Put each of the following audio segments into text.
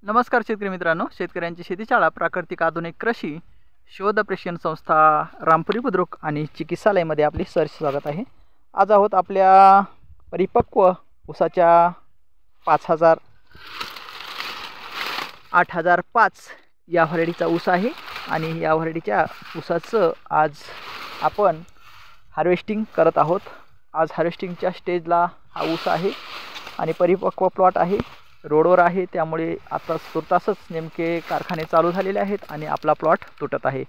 नमस्कार शेतकरी मित्रांनो, शेतकऱ्यांची शेतीशाळा प्राकृतिक आधुनिक कृषी शोध प्रशिक्षण संस्था रामपुरी बुद्रुक आणि चिकित्सालयामध्ये आपले सहर्ष स्वागत आहे। आज आहोत आपल्या परिपक्व ऊसाच्या 5000 8005 या व्हरायटीचा ऊस आहे आणि या व्हरायटीच्या ऊसाचं आज आपण हार्वेस्टिंग करत आहोत। आज हार्वेस्टिंगच्या स्टेजला हा ऊस आहे आणि परिपक्व प्लॉट आहे, रोडवर आहे, त्यामुळे आता तुर्तासच नेमके कारखाने चालू झालेले आहेत आणि आपला प्लॉट तुटत आहे।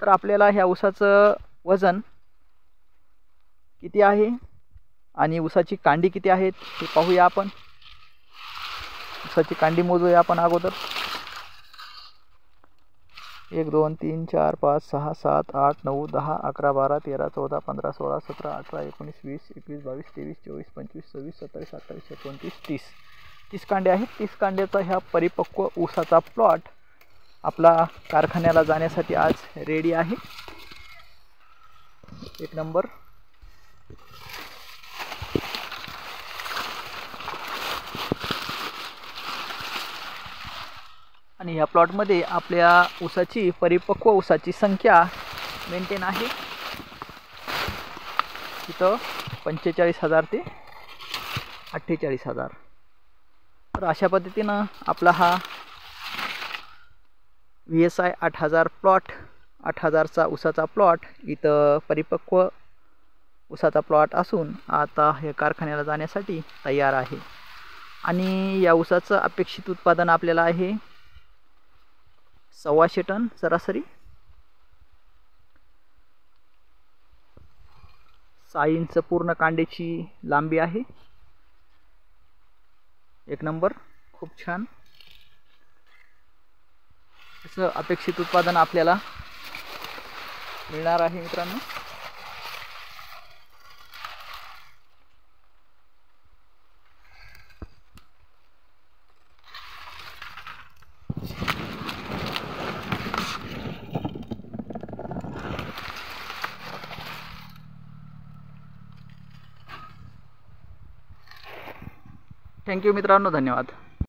तर आपल्याला ह्या ऊसाचं वजन किती आहे आणि ऊसाची कांडी किती आहेत हे पाहूया आपण। ऊसाची कांडी मोजूया आपण अगोदर। 1 2 3 4 5 6 7 8 9 10 11 12 13 14 15 16 17 18 19 20 21 22 23 24 25 26 27 28 29 30 कांडे आहेत। 30 कांड्याचा ह्या परिपक्व ऊसाचा प्लॉट आपला कारखान्याला जाण्यासाठी आज रेडी आहे। एक नंबर। आणि ह्या प्लॉटमध्ये आपल्या ऊसाची परिपक्व ऊसाची संख्या मेंटेन आहे। इथं 45,000 ते 48,000। तर अशा पद्धतीनं आपला हा VSI 8000 प्लॉट 8000चा ऊसाचा प्लॉट इथं परिपक्व ऊसाचा प्लॉट असून आता हे कारखान्याला जाण्यासाठी तयार आहे। आणि या ऊसाचं अपेक्षित उत्पादन आपल्याला आहे 125 टन सरासरी। 6 इंच पूर्ण कांड्याची लांबी आहे। एक नंबर, खूप छान असं अपेक्षित उत्पादन आपल्याला मिळणार आहे मित्रांनो। थँक्यू मित्रांनो, धन्यवाद।